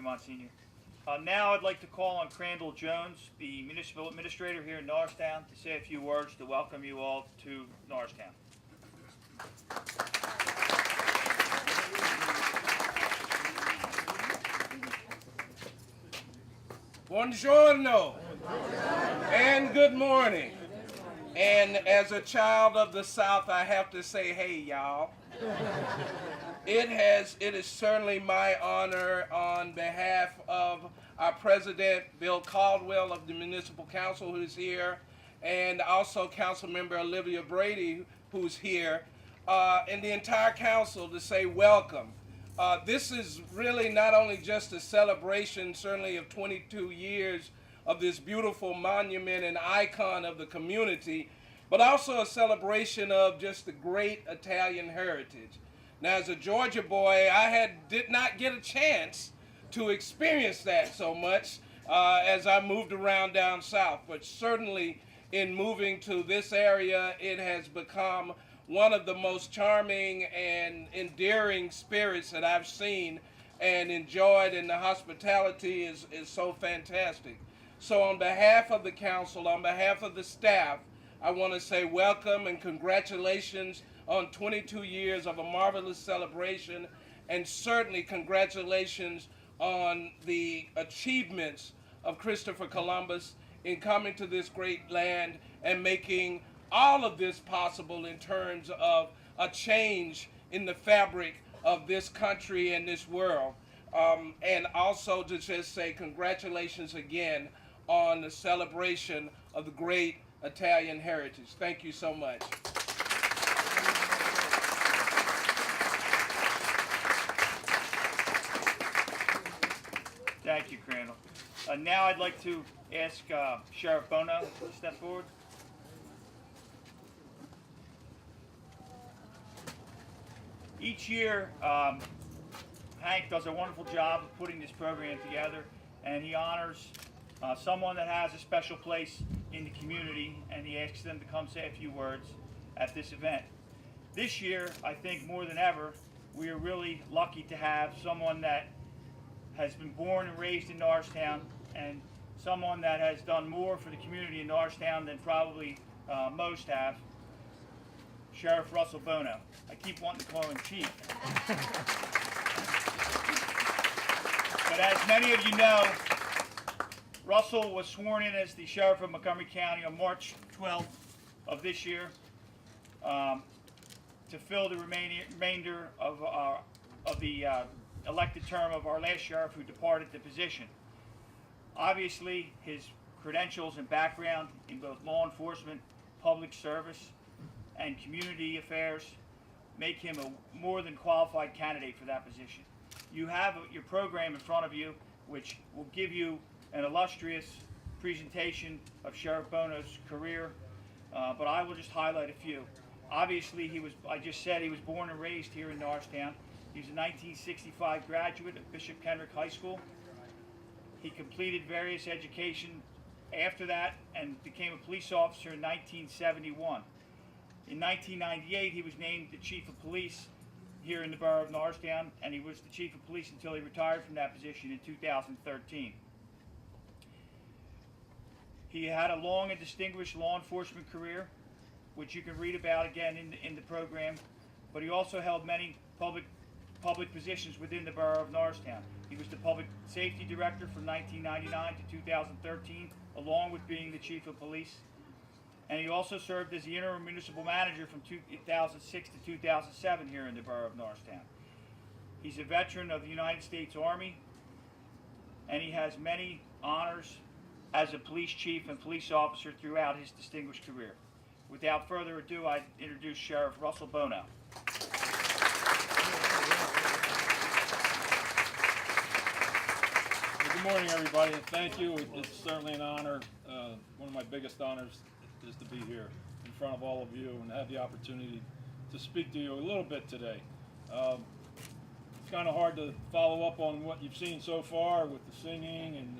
Monsignor. Now I'd like to call on Crandall Jones, the municipal administrator here in Norristown, to say a few words to welcome you all to Norristown. Buongiorno and good morning. And as a child of the South, I have to say, hey, y'all. It is certainly my honor on behalf of our president, Bill Caldwell of the Municipal Council, who's here, and also Council Member Olivia Brady, who's here, and the entire council to say welcome. This is really not only just a celebration, certainly of 22 years of this beautiful monument and icon of the community, but also a celebration of just the great Italian heritage. Now, as a Georgia boy, I did not get a chance to experience that so much as I moved around down south, but certainly in moving to this area, it has become one of the most charming and endearing spirits that I've seen and enjoyed, and the hospitality is so fantastic. So on behalf of the council, on behalf of the staff, I want to say welcome and congratulations on 22 years of a marvelous celebration, and certainly congratulations on the achievements of Christopher Columbus in coming to this great land and making all of this possible in terms of a change in the fabric of this country and this world. And also to just say congratulations again on the celebration of the great Italian heritage. Thank you so much. Thank you, Crandall. Now I'd like to ask Sheriff Bono to step forward. Each year, Hank does a wonderful job of putting this program together, and he honors someone that has a special place in the community, and he asks them to come say a few words at this event. This year, I think more than ever, we are really lucky to have someone that has been born and raised in Norristown, and someone that has done more for the community in Norristown than probably most have, Sheriff Russell Bono. I keep wanting to call him Chief. But as many of you know, Russell was sworn in as the Sheriff of Montgomery County on March 12th of this year to fill the remainder of the elected term of our last sheriff who departed the position. Obviously, his credentials and background in both law enforcement, public service, and community affairs make him a more than qualified candidate for that position. You have your program in front of you, which will give you an illustrious presentation of Sheriff Bono's career, but I will just highlight a few. Obviously, I just said he was born and raised here in Norristown. He was a 1965 graduate of Bishop Kenrick High School. He completed various education after that and became a police officer in 1971. In 1998, he was named the Chief of Police here in the borough of Norristown, and he was the Chief of Police until he retired from that position in 2013. He had a long and distinguished law enforcement career, which you can read about again in the program, but he also held many public positions within the borough of Norristown. He was the Public Safety Director from 1999 to 2013, along with being the Chief of Police. And he also served as the interim municipal manager from 2006 to 2007 here in the borough of Norristown. He's a veteran of the United States Army, and he has many honors as a police chief and police officer throughout his distinguished career. Without further ado, I introduce Sheriff Russell Bono. Good morning, everybody, and thank you. It's certainly an honor. One of my biggest honors is to be here in front of all of you and have the opportunity to speak to you a little bit today. It's kind of hard to follow up on what you've seen so far with the singing, and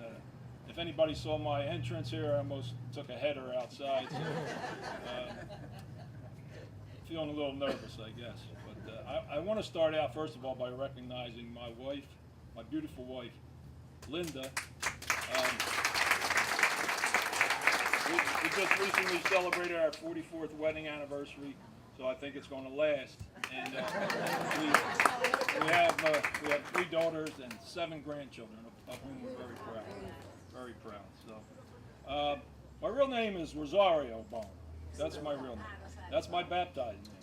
if anybody saw my entrance here, I almost took a header outside. So, feeling a little nervous, I guess. But I want to start out, first of all, by recognizing my wife, my beautiful wife, Linda. We just recently celebrated our 44th wedding anniversary, so I think it's going to last. And we have 3 daughters and 7 grandchildren, of whom we're very proud. Very proud. So, my real name is Rosario Bono. That's my real name. That's my baptized name.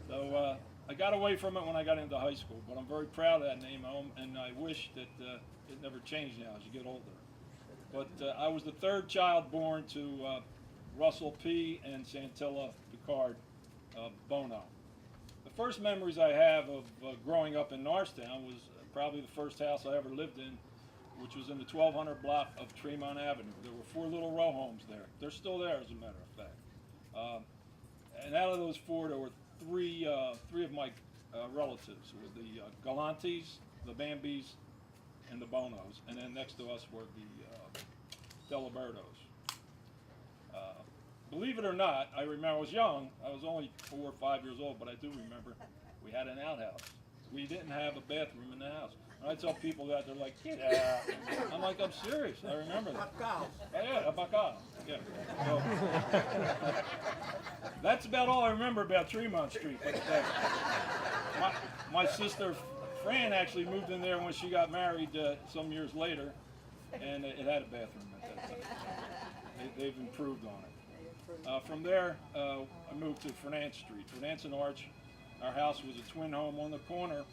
So I got away from it when I got into high school, but I'm very proud of that name, and I wish that it never changed now as you get older. But I was the 3rd child born to Russell P. and Santilla Picard Bono. The first memories I have of growing up in Norristown was probably the first house I ever lived in, which was in the 1200 block of Tremont Avenue. There were 4 little row homes there. They're still there, as a matter of fact. And out of those 4, there were three of my relatives, with the Galantes, the Bambis, and the Bonos. And then next to us were the Delibertos. Believe it or not, I remember I was young. I was only 4 or 5 years old, but I do remember we had an outhouse. We didn't have a bathroom in the house. When I tell people that, they're like, "Get out!" I'm like, "I'm serious. I remember that." Oh, yeah, a bacal. Yeah. So, that's about all I remember about Tremont Street. But, my sister Fran actually moved in there when she got married some years later, and it had a bathroom at that time. They've improved on it. From there, I moved to Fernance Street, Fernance and Arch. Our house was a twin home on the corner,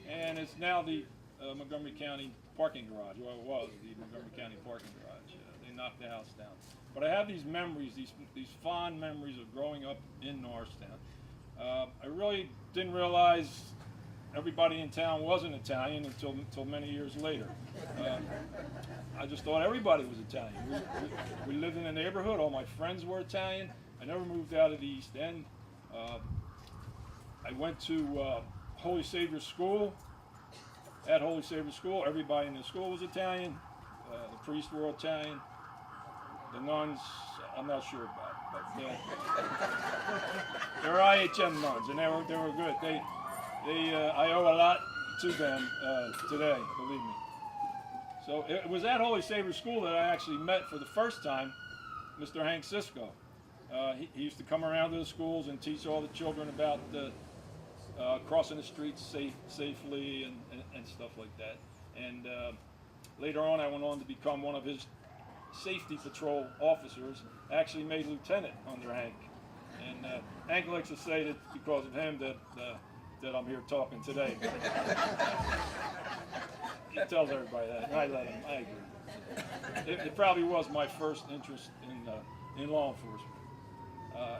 and it's now the Montgomery County parking garage. Well, it was the Montgomery County parking garage. They knocked the house down. But I have these memories, these fond memories of growing up in Norristown. I really didn't realize everybody in town wasn't Italian until many years later. I just thought everybody was Italian. We lived in a neighborhood. All my friends were Italian. I never moved out of the East End. I went to Holy Savior School. At Holy Savior School, everybody in the school was Italian. The priests were Italian. The nuns, I'm not sure about, but they were IHM nuns, and they were good. I owe a lot to them today, believe me. So it was at Holy Savior School that I actually met for the first time Mr. Hank Cisco. He used to come around to the schools and teach all the children about crossing the streets safely and stuff like that. And later on, I went on to become one of his safety patrol officers, actually made lieutenant under Hank. And Hank likes to say that because of him that I'm here talking today. He tells everybody that, and I let him. I agree. It probably was my first interest in law enforcement.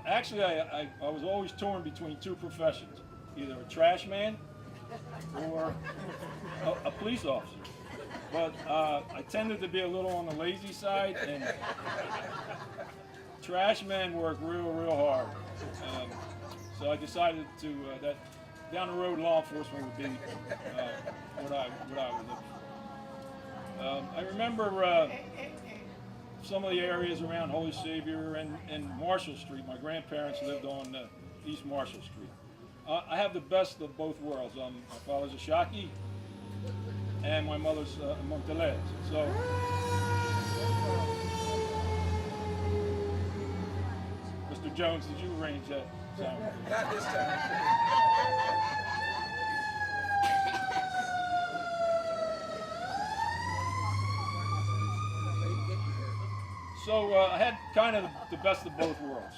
Actually, I was always torn between 2 professions, either a trash man or a police officer. But I tended to be a little on the lazy side, and trash men work real hard. So I decided that down the road law enforcement would be what I would look for. I remember some of the areas around Holy Savior and Marshall Street. My grandparents lived on East Marshall Street. I have the best of both worlds. My father's a Shaki, and my mother's a Montelez. So, Mr. Jones, did you arrange that sound? Not this time. So I had kind of the best of both worlds.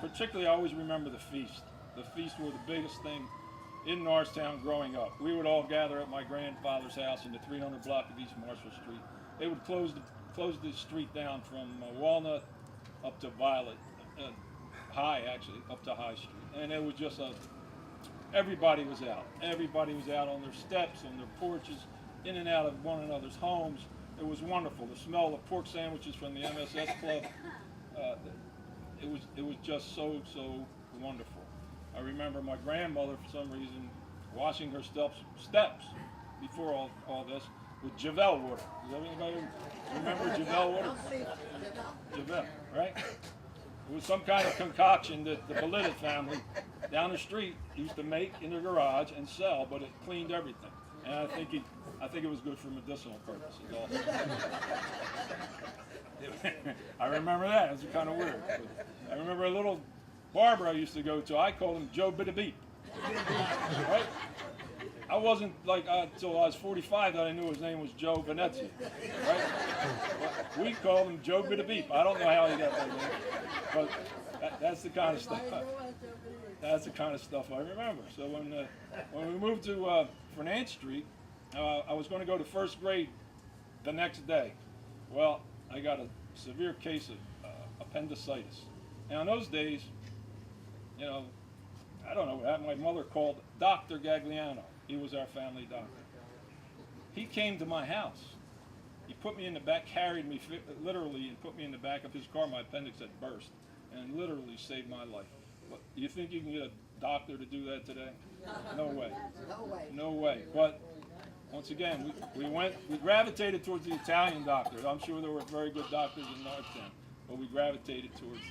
Particularly, I always remember the feast. The feast were the biggest thing in Norristown growing up. We would all gather at my grandfather's house in the 300 block of East Marshall Street. They would close the street down from Walnut up to Violet, High actually, up to High Street. And it was just everybody was out. Everybody was out on their steps, on their porches, in and out of one another's homes. It was wonderful. The smell of the pork sandwiches from the MSS Club, it was just so wonderful. I remember my grandmother, for some reason, washing her steps before all this with Javel water. Does anybody remember Javel water? Javel, right? It was some kind of concoction that the Belitted family down the street used to make in their garage and sell, but it cleaned everything. And I think I think it was good for medicinal purposes also. I remember that. It was kind of weird. But I remember a little barber I used to go to. I called him Joe Bida Beep. Right? I wasn't like until I was 45 that I knew his name was Joe Venezia. Right? But we called him Joe Bida Beep. I don't know how he got that name, but that's the kind of stuff. That's the kind of stuff I remember. So when we moved to Fernand Street, I was going to go to first grade the next day. Well, I got a severe case of appendicitis. Now in those days, you know, I don't know what happened. My mother called Dr. Gagliano. He was our family doctor. He came to my house. He put me in the back, carried me literally, and put me in the back of his car. My appendix had burst, and literally saved my life. But you think you can get a doctor to do that today? No way. No way. But once again, we gravitated towards the Italian doctors. I'm sure there were very good doctors in Norristown, but we gravitated towards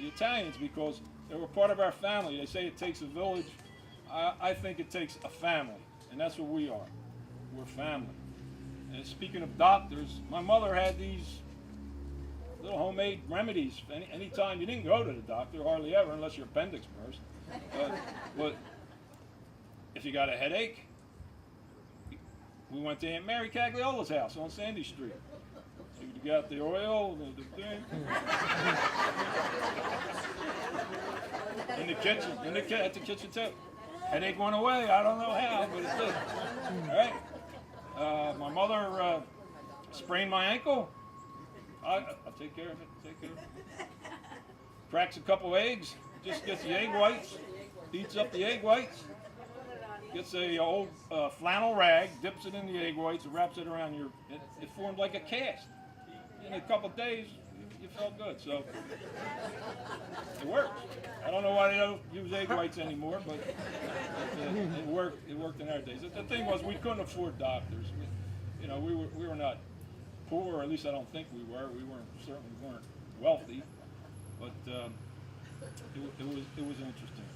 the Italians because they were part of our family. They say it takes a village. I think it takes a family, and that's what we are. We're family. And speaking of doctors, my mother had these little homemade remedies. Anytime you didn't go to the doctor, hardly ever, unless your appendix burst. But if you got a headache, we went to Aunt Mary Cagliola's house on Sandy Street. So you got the oil, the thing. In the kitchen, at the kitchen table. Headache went away. I don't know how, but it did. All right. My mother sprained my ankle. I'll take care of it. Take care of it. Cracks a couple eggs. Just gets the egg whites. Eats up the egg whites. Gets a old flannel rag, dips it in the egg whites, and wraps it around your. It formed like a cast. In a couple of days, you felt good. So it works. I don't know why they don't use egg whites anymore, but it worked. It worked in our days. The thing was, we couldn't afford doctors. We were not poor, or at least I don't think we were. We certainly weren't wealthy, but it was interesting.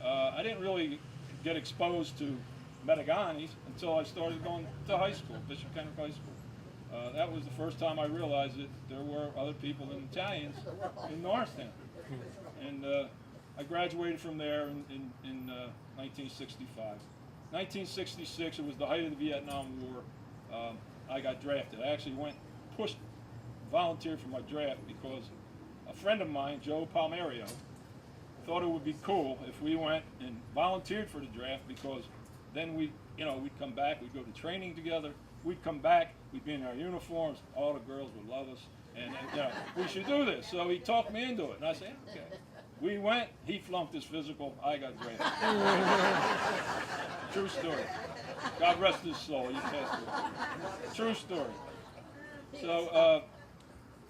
I didn't really get exposed to Metaganis until I started going to high school, Bishop Kendrick High School. That was the first time I realized that there were other people than Italians in Norristown. And I graduated from there in 1965. 1966, it was the height of the Vietnam War. I got drafted. I actually volunteered for my draft because a friend of mine, Joe Palmerio, thought it would be cool if we went and volunteered for the draft because then we'd come back, we'd go to training together, we'd come back, we'd be in our uniforms, all the girls would love us, and we should do this. So he talked me into it, and I said, okay. We went, he flunked his physical, I got drafted. True story. God rest his soul, he passed away. True story. So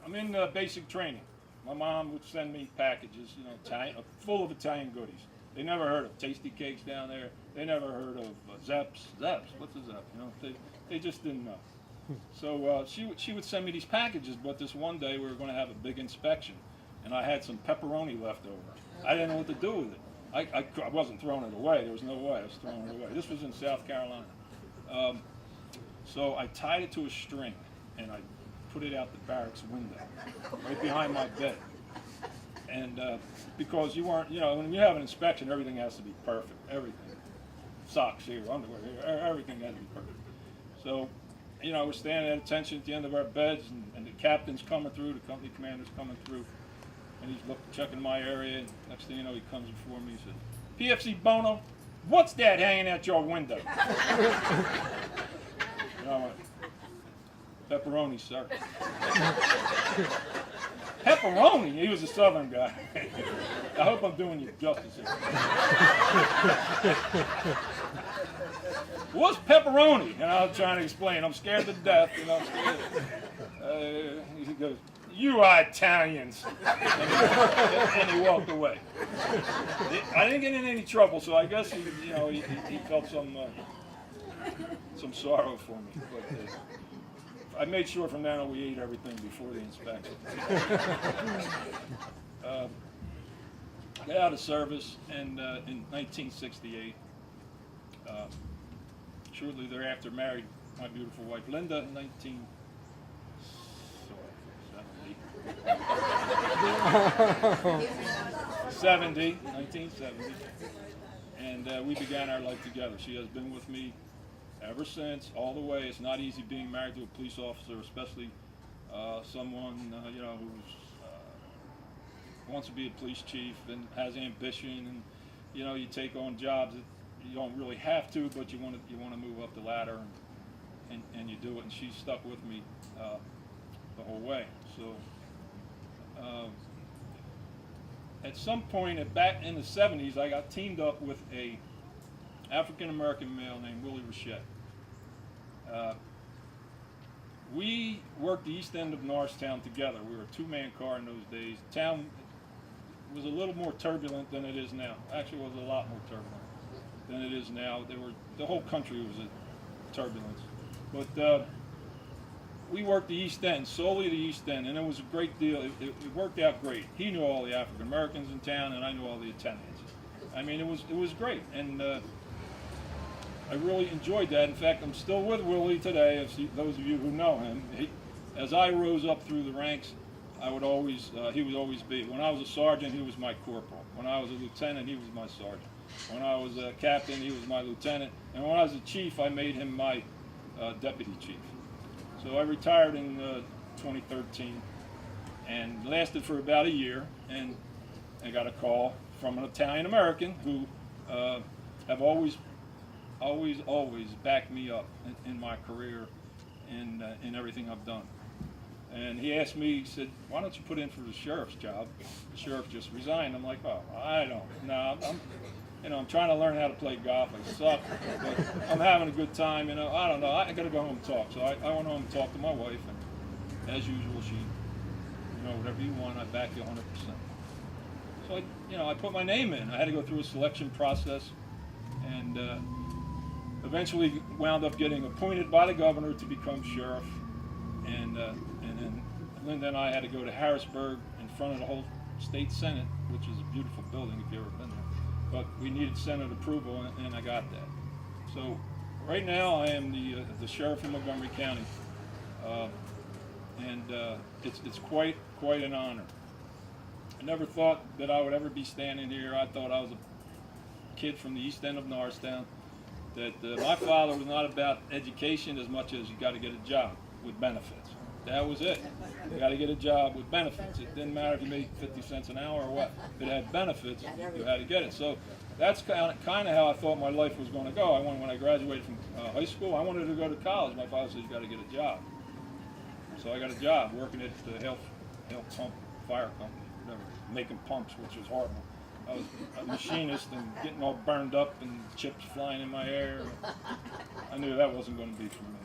I'm in basic training. My mom would send me packages, full of Italian goodies. They never heard of Tasty Cakes down there. They never heard of Zeps. Zeps, what's a Zep? They just didn't know. So she would send me these packages, but this one day we were going to have a big inspection, and I had some pepperoni left over. I didn't know what to do with it. I wasn't throwing it away. There was no way I was throwing it away. This was in South Carolina. So I tied it to a string, and I put it out the barracks window, right behind my bed. And because you weren't, when you have an inspection, everything has to be perfect. Everything. Socks here, underwear here, everything has to be perfect. So, we're standing at attention at the end of our beds, and the captain's coming through, the company commander's coming through, and he's checking my area, and next thing you know, he comes before me, he says, PFC Bono, what's that hanging out your window? I went, pepperoni, sir. Pepperoni? He was a Southern guy. I hope I'm doing you justice here. What's pepperoni? And I was trying to explain. I'm scared to death. I'm scared. He goes, you are Italians. And he walked away. I didn't get in any trouble, so I guess he felt some sorrow for me. But, I made sure from now on we ate everything before the inspection. Got out of service, and in 1968, shortly thereafter married my beautiful wife Linda in 1970. And we began our life together. She has been with me ever since, all the way. It's not easy being married to a police officer, especially someone who's wants to be a police chief and has ambition, and you take on jobs that you don't really have to, but you want to move up the ladder, and you do it. And she's stuck with me the whole way. So at some point back in the 70s, I got teamed up with a African American male named Willie Rochette. We worked the east end of Norristown together. We were a two-man car in those days. The town was a little more turbulent than it is now. Actually, it was a lot more turbulent than it is now. The whole country was in turbulence. But we worked the east end, solely the east end, and it was a great deal. It worked out great. He knew all the African Americans in town, and I knew all the Italians. I mean, it was great, and I really enjoyed that. In fact, I'm still with Willie today. Those of you who know him, as I rose up through the ranks, he would always be. When I was a sergeant, he was my corporal. When I was a lieutenant, he was my sergeant. When I was a captain, he was my lieutenant. And when I was a chief, I made him my deputy chief. So I retired in 2013 and lasted for about a year. And I got a call from an Italian American who have always backed me up in my career and in everything I've done. And he asked me, he said, "Why don't you put in for the sheriff's job?" The sheriff just resigned. I'm like, "Oh, I don't. No, I'm trying to learn how to play golf. I suck, but I'm having a good time. I don't know. I got to go home and talk." So I went home and talked to my wife, and as usual, she, whatever you want, I back you 100%. So I put my name in. I had to go through a selection process, and eventually wound up getting appointed by the governor to become sheriff. And then Linda and I had to go to Harrisburg in front of the whole state senate, which is a beautiful building if you've ever been there. But we needed Senate approval, and I got that. So right now I am the sheriff of Montgomery County, and it's quite an honor. I never thought that I would ever be standing here. I thought I was a kid from the east end of Norristown. That my father was not about education as much as you got to get a job with benefits. That was it. You got to get a job with benefits. It didn't matter if you made 50 cents an hour or what. If it had benefits, you had to get it. So that's kind of how I thought my life was going to go. When I graduated from high school, I wanted to go to college. My father said, "You got to get a job." So I got a job working at the health pump fire company, whatever, making pumps, which was horrible. I was a machinist and getting all burned up and chips flying in my hair. I knew that wasn't going to be for me.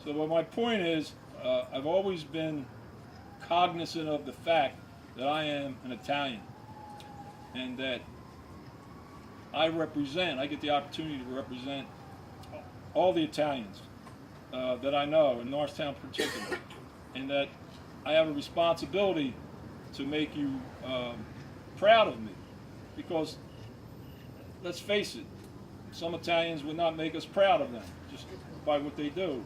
So what my point is, I've always been cognizant of the fact that I am an Italian and that I get the opportunity to represent all the Italians that I know, in Norristown particularly, and that I have a responsibility to make you proud of me. Because, let's face it, some Italians would not make us proud of them just by what they do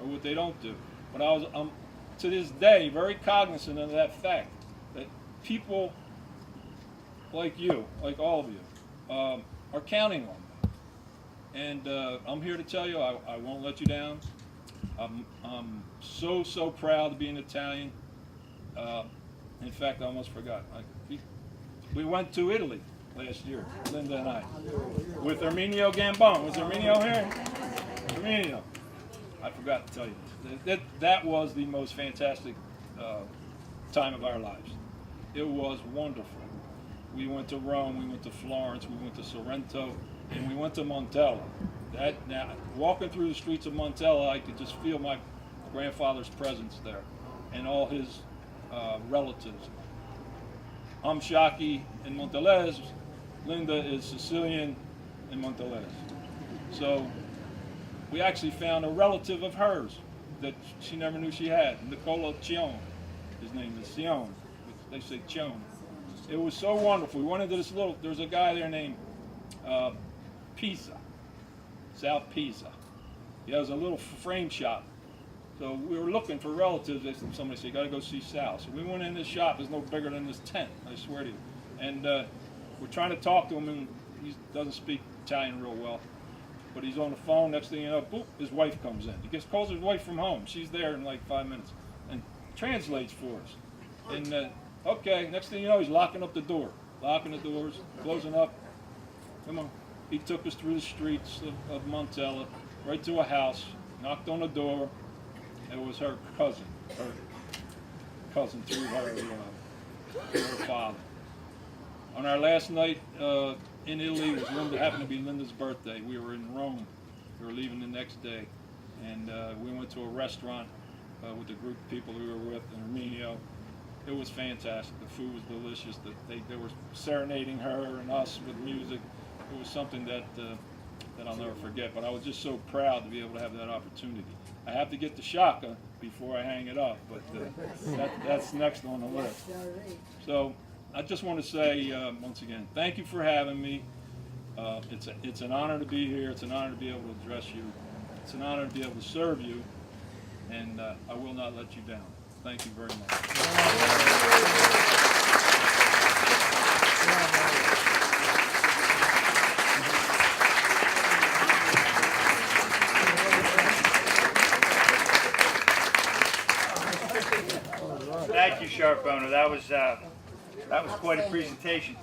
or what they don't do. But I'm to this day very cognizant of that fact, that people like you, like all of you, are counting on me. And I'm here to tell you I won't let you down. I'm so proud to be an Italian. In fact, I almost forgot. We went to Italy last year, Linda and I, with Erminio Gambone. Was Erminio here? Erminio. I forgot to tell you. That was the most fantastic time of our lives. It was wonderful. We went to Rome, we went to Florence, we went to Sorrento, and we went to Montella. Now, walking through the streets of Montella, I could just feel my grandfather's presence there and all his relatives. I'm Shockey in Montelez. Linda is Sicilian in Montelez. So we actually found a relative of hers that she never knew she had, Nicola Cione. His name is Cione. They say Cione. It was so wonderful. We went into this there's a guy there named Pisa, South Pisa. He has a little frame shop. So we were looking for relatives. Somebody said, you got to go see Sal. So we went in this shop. It's no bigger than this tent, I swear to you. And we're trying to talk to him, and he doesn't speak Italian real well. But he's on the phone. Next thing you know, boop, his wife comes in. He calls his wife from home. She's there in like 5 minutes and translates for us. And okay, next thing you know, he's locking up the door. Locking the doors, closing up. Come on. He took us through the streets of Montella, right to a house, knocked on the door. It was her cousin through her father. On our last night in Italy, it was happened to be Linda's birthday. We were in Rome. We were leaving the next day, and we went to a restaurant with the group of people we were with in Arminio. It was fantastic. The food was delicious. They were serenading her and us with music. It was something that I'll never forget. But I was just so proud to be able to have that opportunity. I have to get the shaka before I hang it up, but that's next on the list. So I just want to say once again, thank you for having me. It's an honor to be here. It's an honor to be able to address you. It's an honor to be able to serve you, and I will not let you down. Thank you very much. Thank you, Sharp Owner. That was quite a presentation.